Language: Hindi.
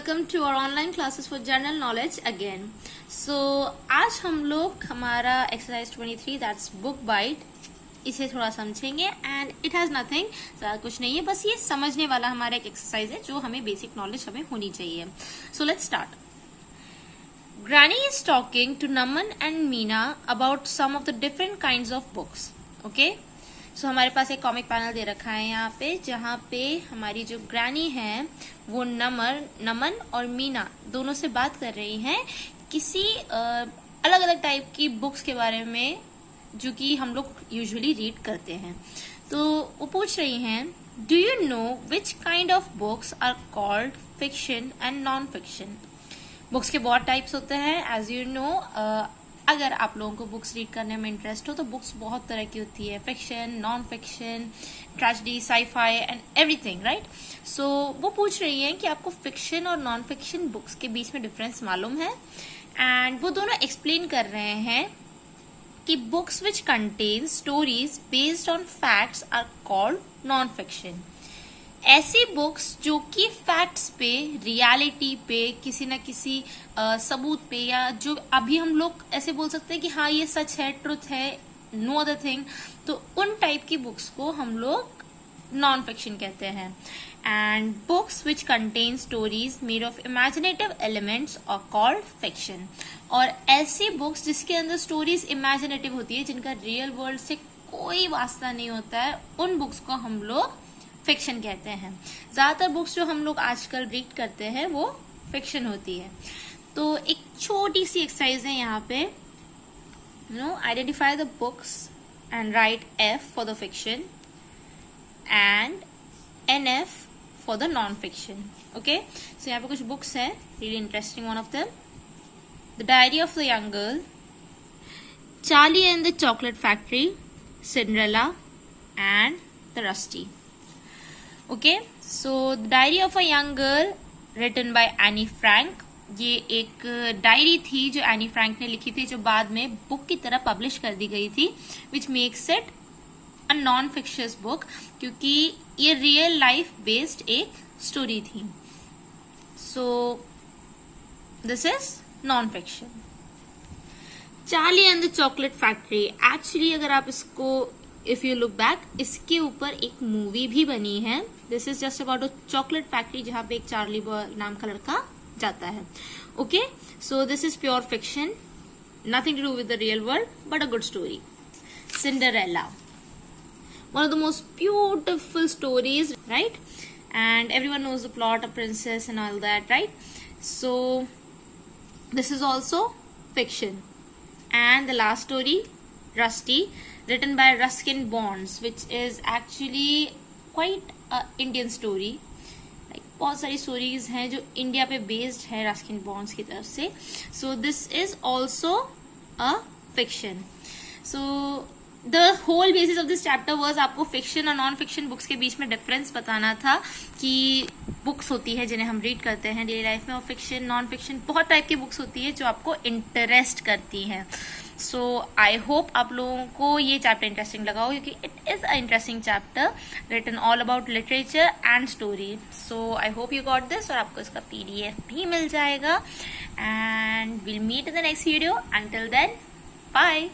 welcome to our online classes for general knowledge again. So आज हम लोग हमारा exercise 23 that's book bite इसे थोड़ा समझेंगे and it has nothing, ज़्यादा कुछ नहीं है, बस ये समझने वाला हमारा एक exercise है जो हमें basic knowledge हमें होनी चाहिए. So let's start. Granny is talking to Naman and Meena about some of the different kinds of books. Okay? So हमारे पास एक कॉमिक पैनल दे रखा है यहाँ पे, जहाँ पे हमारी जो ग्रैनी है वो नमन और मीना दोनों से बात कर रही हैं किसी अलग अलग टाइप की बुक्स के बारे में जो कि हम लोग यूजुअली रीड करते हैं. तो वो पूछ रही हैं, do you know which kind of books are called fiction and non fiction. Books के बहुत टाइप्स होते हैं एज यू नो. अगर आप लोगों को बुक्स रीड करने में इंटरेस्ट हो तो बुक्स बहुत तरह की होती है, fiction, non fiction, tragedy, sci-fi and everything, right. So वो पूछ रही हैं कि आपको फिक्शन और नॉन फिक्शन बुक्स के बीच में डिफरेंस मालूम है. एंड वो दोनों एक्सप्लेन कर रहे हैं कि books which contain stories based on facts are called non fiction. ऐसी बुक्स जो कि फैक्ट्स पे, रियलिटी पे, किसी न किसी सबूत पे, या जो अभी हम लोग ऐसे बोल सकते हैं कि हाँ ये सच है, ट्रुथ है, नो अदर थिंग, तो उन टाइप की बुक्स को हम लोग नॉन फिक्शन कहते हैं. And books which contain stories made of imaginative elements are called fiction. और ऐसी बुक्स जिसके अंदर स्टोरीज इमेजिनेटिव होती है, जिनका रियल वर्ल्ड से कोई वास्ता नहीं होता है, उन बुक्स को हम लोग फिक्शन कहते हैं. ज्यादातर बुक्स जो हम लोग आजकल रीड करते हैं वो फिक्शन होती है. तो एक छोटी सी एक्सरसाइज है यहाँ पे. Identify the books and write F for the fiction and NF for the non fiction. Okay, so यहाँ पे कुछ बुक्स है, really interesting. One of them, the diary of the young girl, Charlie and the chocolate factory, Cinderella and the rusty. Okay, so the diary of a young girl written by Anne Frank. ये एक डायरी थी जो एनी फ्रैंक ने लिखी थी, जो बाद में बुक की तरह पब्लिश कर दी गई थी, which makes it a non fictitious book, क्योंकि ये रियल लाइफ बेस्ड एक स्टोरी थी. सो this is non fiction. Charlie and the chocolate factory, actually अगर आप इसको इफ यू लुक बैक, इसके ऊपर एक मूवी भी बनी है. This is just about a chocolate factory जहां पे एक चार्ली नाम का लड़का जाता है. Okay, so this is pure fiction, nothing to do with the real world, but a good story. Cinderella, one of the most beautiful stories, right? And everyone knows the plot, a princess and all that, right? So this is also fiction. And the last story, Rusty, written by Ruskin Bonds, which is actually quite a Indian story. Like बहुत सारी stories हैं जो इंडिया पे based है Ruskin Bonds की तरफ से. So this is also a fiction. So the whole basis of this chapter was आपको fiction और नॉन फिक्शन बुक्स के बीच में डिफरेंस बताना था कि बुक्स होती है जिन्हें हम रीड करते हैं डेली लाइफ में, और फिक्शन, नॉन फिक्शन, बहुत टाइप की बुक्स होती है जो आपको इंटरेस्ट करती हैं. सो आई होप आप लोगों को ये चैप्टर इंटरेस्टिंग लगा हो, क्योंकि it is a interesting chapter written all about literature and story. So I hope you got this, और आपको इसका PDF भी मिल जाएगा. And will meet in the next video. Until then, bye.